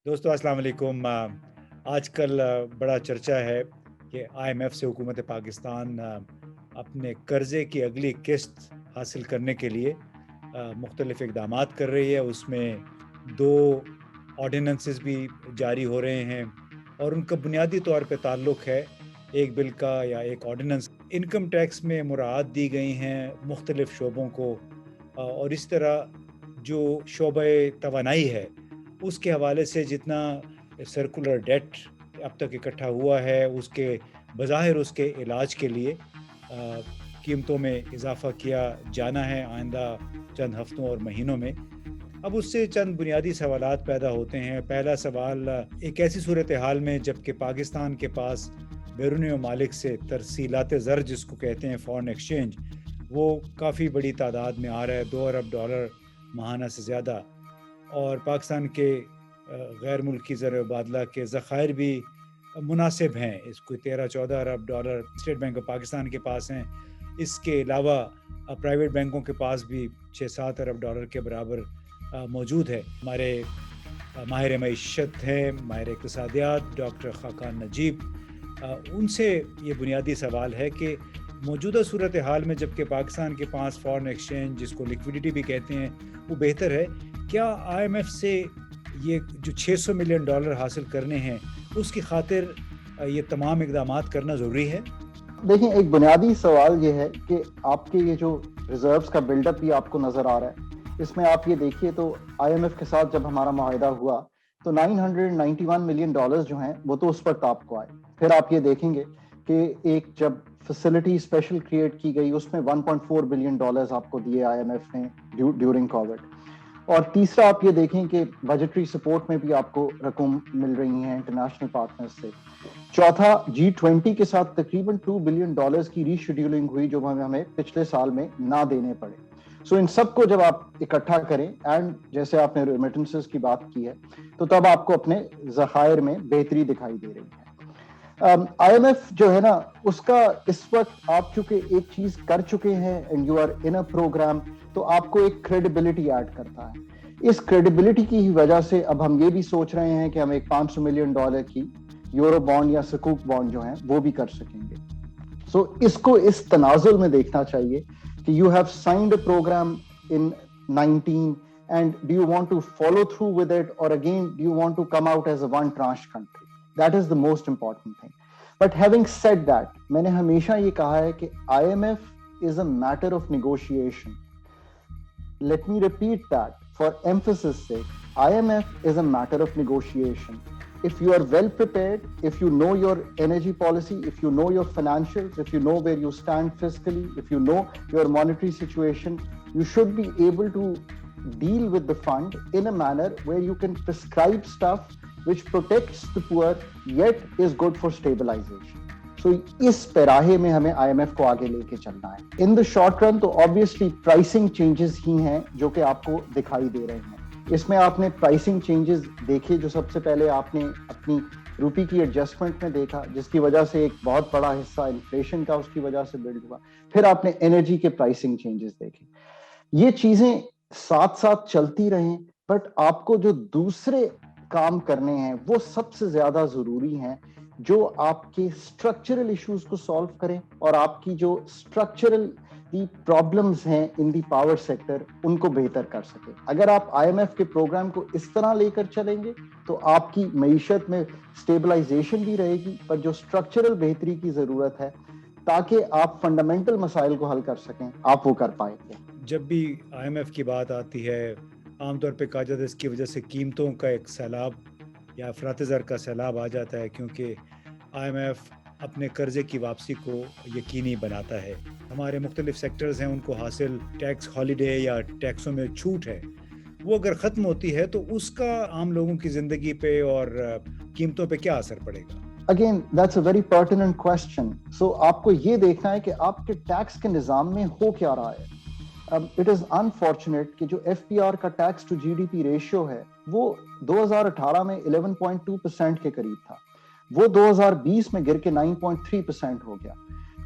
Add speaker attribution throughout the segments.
Speaker 1: دوستو السلام علیکم۔ آج کل بڑا چرچا ہے کہ IMF سے حکومت پاکستان اپنے قرضے کی اگلی قسط حاصل کرنے کے لیے مختلف اقدامات کر رہی ہے۔ اس میں 2 آرڈیننسز بھی جاری ہو رہے ہیں اور ان کا بنیادی طور پہ تعلق ہے ایک بل کا یا ایک آرڈیننس انکم ٹیکس میں مراعات دی گئی ہیں مختلف شعبوں کو، اور اس طرح جو شعبہ توانائی ہے اس کے حوالے سے جتنا سرکولر ڈیٹ اب تک اکٹھا ہوا ہے اس کے بظاہر اس کے علاج کے لیے قیمتوں میں اضافہ کیا جانا ہے آئندہ چند ہفتوں اور مہینوں میں۔ اب اس سے چند بنیادی سوالات پیدا ہوتے ہیں۔ پہلا سوال، ایک ایسی صورتحال میں جبکہ پاکستان کے پاس بیرون ممالک سے ترسیلات زر جس کو کہتے ہیں فارن ایکسچینج، وہ کافی بڑی تعداد میں آ رہا ہے، $2 ارب ماہانہ سے زیادہ، اور پاکستان کے غیر ملکی زر مبادلہ کے ذخائر بھی مناسب ہیں، اس کو 13-14 ارب dollar State Bank of Pakistan کے پاس ہیں۔ اس کے علاوہ پرائیویٹ بینکوں کے پاس بھی 6-7 ارب ڈالر کے برابر موجود ہے۔ ہمارے ماہر معیشت ہیں، ماہر اقتصادیات ڈاکٹر خاقان نجیب، ان سے یہ بنیادی سوال ہے کہ موجودہ صورتحال میں جبکہ پاکستان کے پاس فارن ایکسچینج جس کو لیکویڈیٹی بھی کہتے ہیں وہ بہتر ہے، کیا IMF سے یہ جو $600 ملین حاصل کرنے ہیں اس کی خاطر یہ تمام اقدامات کرنا ضروری ہے؟
Speaker 2: دیکھیں، ایک بنیادی سوال یہ ہے کہ آپ کے یہ جو ریزروز کا بلڈ اپ بھی آپ کو نظر آ رہا ہے، اس میں آپ یہ دیکھیے تو IMF کے ساتھ جب ہمارا معاہدہ ہوا تو $991 ملین جو ہیں وہ تو اس وقت آپ کو آئے۔ پھر آپ یہ دیکھیں گے کہ ایک جب فیسلٹی اسپیشل کریٹ کی گئی اس میں $1.4 بلین آپ کو دیے IMF نے ڈیورنگ کووڈ، اور تیسرا آپ یہ دیکھیں کہ بجٹری سپورٹ میں بھی آپ کو رقم مل رہی ہیں انٹرنیشنل پارٹنر سے۔ چوتھا، G20 کے ساتھ تقریباً $2 بلین کی ری شیڈیولنگ ہوئی جو ہمیں پچھلے سال میں نہ دینے پڑے۔ سو ان سب کو جب آپ اکٹھا کریں، اینڈ جیسے آپ نے ریمیٹنسز کی بات کی ہے، تو تب آپ کو اپنے ذخائر میں بہتری دکھائی دے رہی ہے۔ IMF جو ہے نا، اس کا اس وقت آپ چونکہ ایک چیز کر چکے ہیں and you are in a programme, تو آپ کو ایک کریڈیبلٹی ایڈ کرتا ہے۔ اس کریڈیبلٹی کی وجہ سے اب ہم یہ بھی سوچ رہے ہیں کہ ہم ایک $500 ملین کی یورو بانڈ یا سکوک بانڈ جو ہیں وہ بھی کر سکیں گے۔ سو اس کو اس تناظر میں دیکھنا چاہیے کہ you have signed a programme in 19 and do you want to follow through with it, اور again do you want to come out as a one tranche country. That is the most important thing. But having said that, میں نے ہمیشہ یہ کہا ہے کہ IMF is a matter of negotiation. Let me repeat that for emphasis sake. IMF is a matter of negotiation. If you are well prepared, if you know your energy policy, if you know your financials, if you know where you stand fiscally, if you know your monetary situation, you should be able to deal with the fund in a manner where you can prescribe stuff which protects the poor yet is good for stabilization. So اس پیراہے میں ہمیں IMF کو آگے لے کے چلنا ہے۔ ان the short run تو obviously pricing changes ہی ہیں جو کہ آپ کو دکھائی دے رہے ہیں۔ اس میں آپ نے پرائسنگ چینجز دیکھے، جو سب سے پہلے آپ نے اپنی روپی کی ایڈجسٹمنٹ میں دیکھا، جس کی وجہ سے ایک بہت بڑا حصہ انفلیشن کا اس کی وجہ سے بلڈ ہوا۔ پھر آپ نے انرجی کے پرائسنگ چینجز دیکھے۔ یہ چیزیں ساتھ ساتھ چلتی رہیں، بٹ آپ کو جو دوسرے کام کرنے ہیں وہ سب سے زیادہ ضروری ہیں، جو آپ کے اسٹرکچرل ایشوز کو سالو کریں اور آپ کی جو اسٹرکچرل پرابلمز ہیں ان دی پاور سیکٹر ان کو بہتر کر سکیں۔ اگر آپ IMF کے پروگرام کو اس طرح لے کر چلیں گے تو آپ کی معیشت میں اسٹیبلائزیشن بھی رہے گی، پر جو اسٹرکچرل بہتری کی ضرورت ہے تاکہ آپ فنڈامنٹل مسائل کو حل کر سکیں، آپ وہ کر پائیں گے۔
Speaker 1: جب بھی IMF کی بات آتی ہے، عام طور پہ کہا جاتا ہے اس کی وجہ سے قیمتوں کا ایک سیلاب یا افراط زر کا سیلاب آ جاتا ہے، کیونکہ IMF اپنے قرضے کی واپسی کو یقینی بناتا ہے۔ ہمارے مختلف سیکٹرز ہیں، ان کو حاصل ٹیکس ہالیڈے یا ٹیکسوں میں چھوٹ ہے، وہ اگر ختم ہوتی ہے تو اس کا عام لوگوں کی زندگی پہ اور قیمتوں پہ کیا اثر پڑے گا؟
Speaker 2: Again, that's a very pertinent question. So آپ کو یہ دیکھنا ہے کہ آپ کے ٹیکس کے نظام میں ہو کیا رہا ہے۔ It is unfortunate کہ جو FPR کا ٹیکس ٹو GDP ریشیو ہے وہ 2018 میں 11.2% کے قریب تھا، وہ 2020 میں گر کے 9.3% ہو گیا۔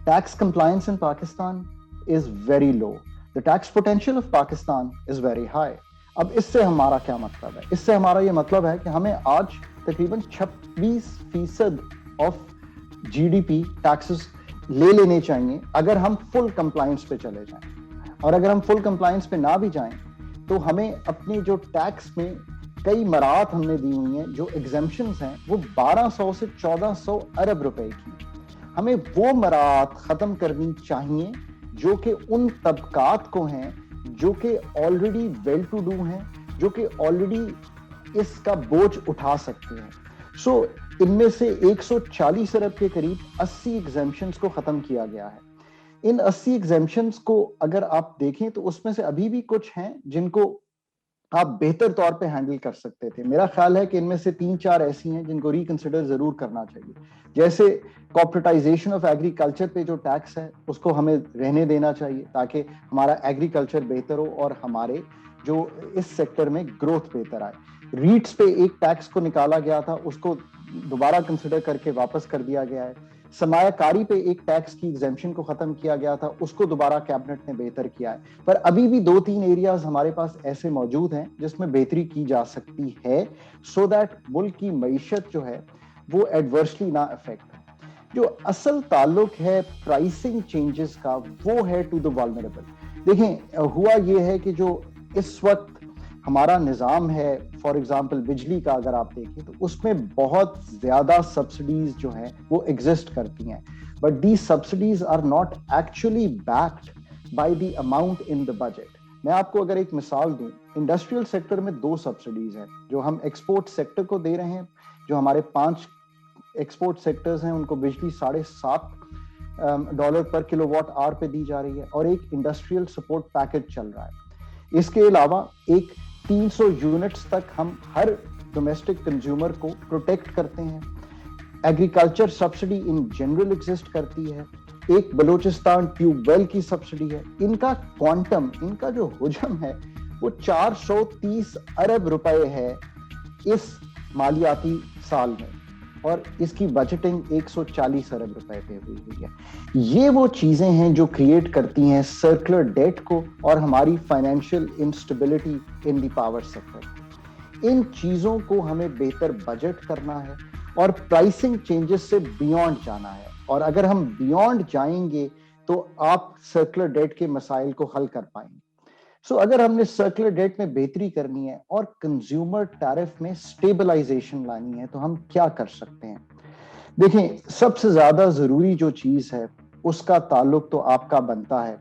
Speaker 2: Tax compliance in Pakistan is very low. The tax potential of Pakistan is very high. اب اس سے ہمارا کیا مطلب ہے؟ اس سے ہمارا یہ مطلب ہے کہ ہمیں آج تقریباً 26% of G D P taxes لے لینے چاہیے اگر ہم فل کمپلائنس پہ چلے جائیں. اور اگر ہم فل کمپلائنس پہ نہ بھی جائیں تو ہمیں اپنی جو ٹیکس میں کئی مراحت ہم نے دی ہوئی ہیں, جو ایگزمپشنز ہیں وہ 1200 سے 1400 ارب روپے کی. ہمیں وہ مراحت ختم کرنی چاہیے جو کہ ان طبقات کو ہیں جو کہ آلریڈی ویل ٹو ڈو ہیں, جو کہ آلریڈی اس کا بوجھ اٹھا سکتے ہیں. سو ان میں سے 140 ارب کے قریب 80 ایگزمپشنز کو ختم کیا گیا ہے. ان 80 ایگزمپشنز کو اگر آپ دیکھیں تو اس میں سے ابھی بھی کچھ ہیں جن کو آپ بہتر طور پہ ہینڈل کر سکتے تھے. میرا خیال ہے کہ ان میں سے 3-4 ایسی ہیں جن کو ریکنسیڈر ضرور کرنا چاہیے. جیسے کارپوریٹائزیشن آف ایگریکلچر پہ جو ٹیکس ہے اس کو ہمیں رہنے دینا چاہیے تاکہ ہمارا ایگریکلچر بہتر ہو اور ہمارے جو اس سیکٹر میں گروتھ بہتر آئے. ریٹس پہ ایک ٹیکس کو نکالا گیا تھا, اس کو دوبارہ کنسیڈر کر کے واپس کر دیا گیا ہے. سرمایہ کاری پہ ایک ٹیکس کی ایگزمپشن کو ختم کیا گیا تھا, اس کو دوبارہ کیبنٹ نے بہتر کیا ہے. پر ابھی بھی 2-3 ایریاز ہمارے پاس ایسے موجود ہیں جس میں بہتری کی جا سکتی ہے, سو دیٹ ملک کی معیشت جو ہے وہ ایڈورسلی نہ افیکٹ. جو اصل تعلق ہے پرائسنگ چینجز کا وہ ہے ٹو دا والنریبل. دیکھیں ہوا یہ ہے کہ جو اس وقت ہمارا نظام ہے, فار ایگزامپل بجلی کا اگر آپ دیکھیں تو اس میں بہت زیادہ سبسڈیز جو ہیں وہ ایگزسٹ کرتی ہیں, but these subsidies are not actually backed by the amount in the budget. میں آپ کو اگر ایک مثال دوں, انڈسٹریل سیکٹر میں 2 سبسڈیز ہیں جو ہم ایکسپورٹ سیکٹر کو دے رہے ہیں. جو ہمارے 5 ایکسپورٹ سیکٹرز ہیں ان کو بجلی $7.5 پر کلو واٹ آور پہ دی جا رہی ہے, اور ایک انڈسٹریل سپورٹ پیکج چل رہا ہے. اس کے علاوہ ایک 300 یونٹس تک ہم ہر ڈومیسٹک کنزیومر کو پروٹیکٹ کرتے ہیں. Agriculture subsidy in general exist کرتی ہے. ایک بلوچستان ٹیوب ویل کی سبسڈی ہے. ان کا کوانٹم, ان کا جو حجم ہے وہ 430 ارب روپے ہے اس مالیاتی سال میں, اور اس کی بجٹنگ 140 ارب روپے پہ ہوئی ہے. یہ وہ چیزیں ہیں جو کریٹ کرتی ہیں سرکولر ڈیٹ کو اور ہماری financial instability in the power sector. ان چیزوں کو ہمیں بہتر بجٹ کرنا ہے اور پرائسنگ چینجز سے بیونڈ جانا ہے, اور اگر ہم بیونڈ جائیں گے تو آپ سرکولر ڈیٹ کے مسائل کو حل کر پائیں گے. سو اگر ہم نے سرکولر ڈیٹ میں بہتری کرنی ہے اور کنزیومر ٹیرف میں سٹیبلائزیشن لانی ہے تو ہم کیا کر سکتے ہیں؟ دیکھیں سب سے زیادہ ضروری جو چیز ہے اس کا تعلق تو آپ کا بنتا ہے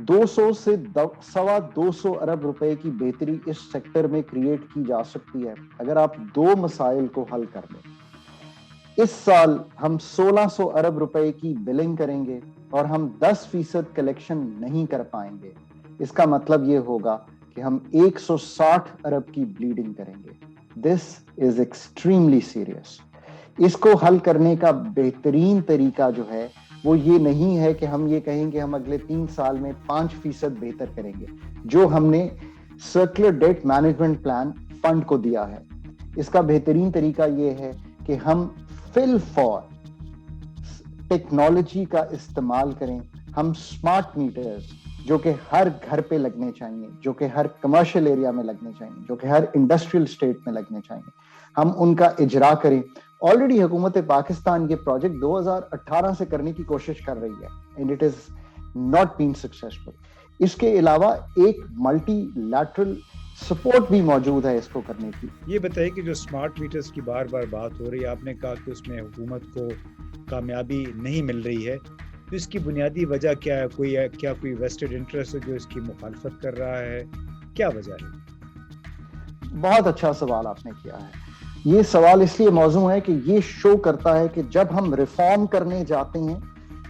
Speaker 2: 200 سے 250 ارب روپے کی بہتری اس سیکٹر میں کریٹ کی جا سکتی ہے اگر آپ 2 مسائل کو حل کر لیں. اس سال ہم 1600 ارب روپے کی بلنگ کریں گے اور ہم 10% کلیکشن نہیں کر پائیں گے. اس کا مطلب یہ ہوگا کہ ہم 160 ارب کی بلیڈنگ کریں گے. دس از ایکسٹریملی سیریس. اس کو حل کرنے کا بہترین طریقہ جو ہے وہ یہ نہیں ہے کہ ہم یہ کہیں کہ ہم اگلے 3 سال میں 5% بہتر کریں گے. جو ہم نے circular debt management plan fund کو دیا ہے, اس کا بہترین طریقہ یہ ہے کہ ہم فل فار ٹیکنالوجی کا استعمال کریں. ہم اسمارٹ میٹرز جو کہ ہر گھر پہ لگنے چاہیے, جو کہ ہر کمرشل ایریا میں لگنے چاہیے, جو کہ ہر انڈسٹریل اسٹیٹ میں لگنے چاہیے, ہم ان کا اجرا کریں. آلریڈی حکومت پاکستان یہ پروجیکٹ 2018 سے کرنے کی کوشش کر رہی ہے and it is not been successful. اس کے علاوہ ایک ملٹی لیٹرل سپورٹ بھی موجود ہے اس کو کرنے کی.
Speaker 1: یہ بتائیے کہ جو اسمارٹ میٹرز کی بار بار بات ہو رہی ہے, آپ نے کہا کہ اس میں حکومت کو کامیابی نہیں مل رہی ہے, تو اس کی بنیادی وجہ کیا ہے؟ کوئی ویسٹڈ انٹرسٹ ہے جو اس کی مخالفت کر رہا ہے؟ کیا وجہ ہے؟
Speaker 2: بہت اچھا سوال آپ نے کیا ہے. یہ سوال اس لیے موزوں ہے کہ یہ شو کرتا ہے کہ جب ہم ریفارم کرنے جاتے ہیں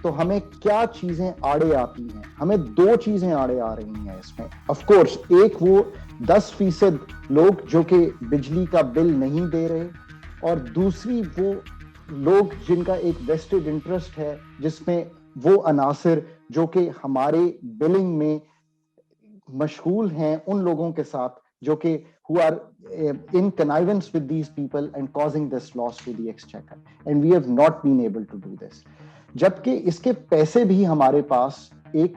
Speaker 2: تو ہمیں کیا چیزیں آڑے آتی ہیں. ہمیں 2 چیزیں آڑے آ رہی ہیں اس میں. آف کورس ایک وہ 10% لوگ جو کہ بجلی کا بل نہیں دے رہے, اور دوسری وہ لوگ جن کا ایک ویسٹڈ انٹرسٹ ہے جس میں وہ عناصر جو کہ ہمارے بلنگ میں مشغول ہیں ان لوگوں کے ساتھ جو کہ who are in connivance with these people and causing this loss to the exchequer, and we have not been able to do this. جبکہ اس کے پیسے بھی ہمارے پاس ایک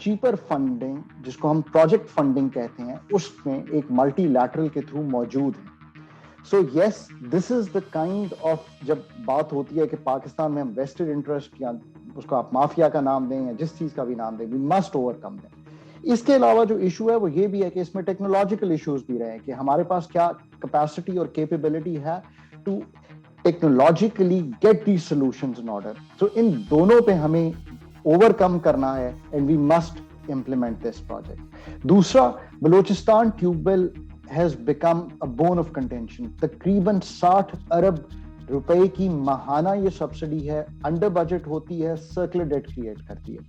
Speaker 2: چیپر فنڈنگ جس کو ہم پروجیکٹ فنڈنگ کہتے ہیں اس میں ایک ملٹی لیٹرل کے تھرو موجود ہے. سو یس دس از دا کائنڈ آف, جب بات ہوتی ہے کہ پاکستان میں ہم ویسٹڈ انٹرسٹ یا اس کو آپ مافیا کا نام دیں یا جس چیز کا بھی نام دیں, وی مسٹ اوور کم دیں. اس کے علاوہ جو ایشو ہے وہ یہ بھی ہے کہ اس میں ٹیکنالوجیکل ایشوز بھی رہے کہ ہمارے پاس کیا کیپیسٹی اور کیپیبلٹی ہے to technologically get the solutions in order. تو ان دونوں پہ ہمیں اوور کم کرنا ہے and we must implement this project. دوسرا, Balochistan tube well has become a bone of contention. تقریباً 60 ارب روپے کی ماہانہ یہ سبسڈی ہے, انڈر بجٹ ہوتی ہے, سرکلر ڈیٹ کریٹ کرتی ہے.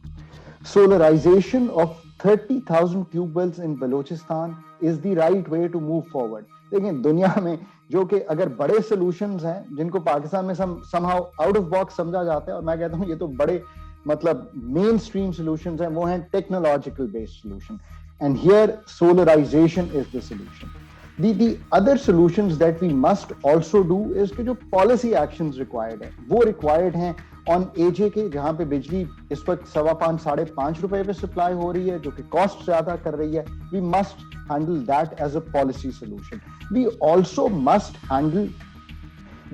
Speaker 2: Solarisation of 30,000 tube wells in Balochistan is the right way to move forward. دیکھیں دنیا میں جو کہ اگر بڑے سولوشنز ہیں جن کو پاکستان میں some how out of box سمجھا جاتا ہے, اور میں کہتا ہوں یہ تو بڑے مطلب مین اسٹریم سولوشنز ہیں, وہ ہیں technological based solution. And here solarization is the solution. The other solutions that we must also do is کہ جو policy actions required ہیں وہ required ہیں on AJ کے, جہاں پہ بجلی اس وقت 5.5 روپے پہ سپلائی ہو رہی ہے جو کہ کاسٹ زیادہ کر رہی ہے. We must handle that as a policy solution. We also must handle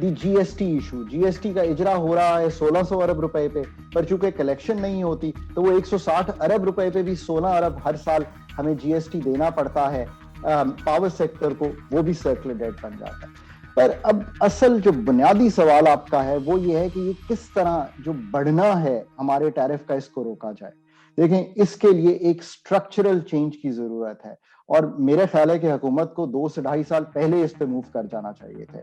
Speaker 2: the G S T issue. G S T کا اجرا ہو رہا ہے 1600 ارب روپے پہ, پر چونکہ کلیکشن نہیں ہوتی تو وہ 160 ارب روپے پہ بھی 16 ارب ہر سال ہمیں جی ایس ٹی دینا پڑتا ہے پاور سیکٹر کو, وہ بھی سرکلر ڈیٹ بن جاتا ہے. پر اب اصل جو بنیادی سوال آپ کا ہے وہ یہ ہے کہ یہ کس طرح جو بڑھنا ہے ہمارے ٹیرف کا اس کو روکا جائے. دیکھیں اس کے لیے ایک اسٹرکچرل چینج کی ضرورت ہے, اور میرا خیال ہے کہ حکومت کو 2 سے 2.5 سال پہلے اس پہ موو کر جانا چاہیے تھے.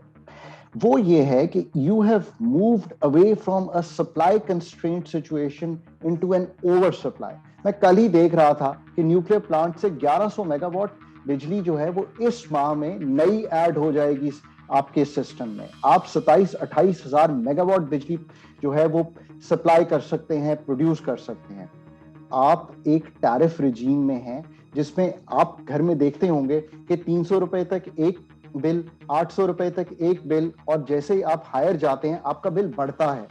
Speaker 2: وہ یہ ہے کہ you have moved away from a supply constraint situation into an over supply. میں کل ہی دیکھ رہا تھا کہ نیوکلیر پلانٹ سے 1100 میگا واٹ بجلی جو ہے وہ اس ماہ میں نئی ایڈ ہو جائے گی آپ کے سسٹم میں. آپ 27-28 ہزار میگا واٹ بجلی جو ہے وہ سپلائی کر سکتے ہیں, پروڈیوس کر سکتے ہیں. آپ ایک ٹیرف رجیم میں ہیں جس میں آپ گھر میں دیکھتے ہوں گے کہ 300 روپے تک ایک بل, 800 روپے تک ایک بل, اور جیسے ہی آپ ہائر جاتے ہیں آپ کا بل بڑھتا ہے.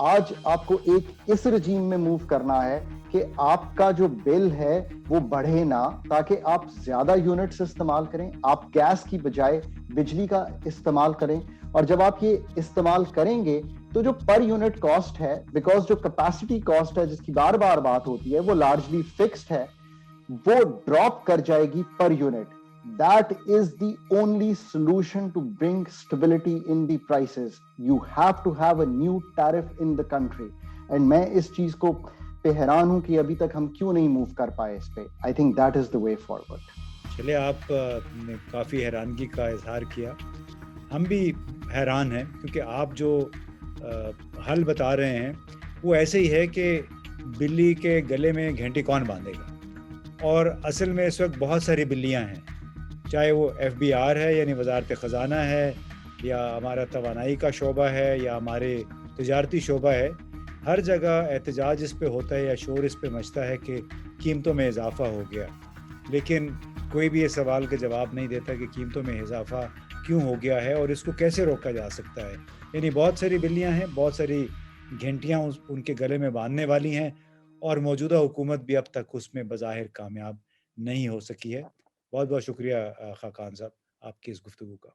Speaker 2: آج آپ کو ایک اس رجیم میں موو کرنا ہے کہ آپ کا جو بل ہے وہ بڑھے نہ, تاکہ آپ زیادہ یونٹس استعمال کریں, آپ گیس کی بجائے بجلی کا استعمال کریں. اور جب آپ یہ استعمال کریں گے تو جو پر یونٹ کاسٹ ہے, بیکاز جو کیپیسٹی کاسٹ ہے جس کی بار بار بات ہوتی ہے وہ لارجلی فکسڈ ہے, وہ ڈراپ کر جائے گی per unit. That is the only solution to bring stability in the prices. You have to have a new tariff in the country. And میں اس چیز کو پہ حیران ہوں کہ ابھی تک ہم کیوں نہیں موو کر پائے اس پہ. I think that is the way forward.
Speaker 1: چلے آپ نے کافی حیرانگی کا اظہار کیا, ہم بھی حیران ہیں کیونکہ آپ جو حل بتا رہے ہیں وہ ایسے ہی ہے کہ بلی کے گلے میں گھنٹی کون باندھے گا. اور اصل میں اس وقت بہت ساری بلیاں ہیں, چاہے وہ ایف بی آر ہے یعنی وزارت خزانہ ہے, یا ہمارا توانائی کا شعبہ ہے, یا ہمارے تجارتی شعبہ ہے. ہر جگہ احتجاج اس پہ ہوتا ہے یا شور اس پہ مچتا ہے کہ قیمتوں میں اضافہ ہو گیا, لیکن کوئی بھی یہ سوال کا جواب نہیں دیتا کہ قیمتوں میں اضافہ کیوں ہو گیا ہے اور اس کو کیسے روکا جا سکتا ہے. یعنی بہت ساری بلیاں ہیں, بہت ساری گھنٹیاں ان کے گلے میں باندھنے والی ہیں, اور موجودہ حکومت بھی اب تک اس میں بظاہر کامیاب نہیں ہو سکی ہے. بہت بہت شکریہ خاقان صاحب آپ کی اس گفتگو کا.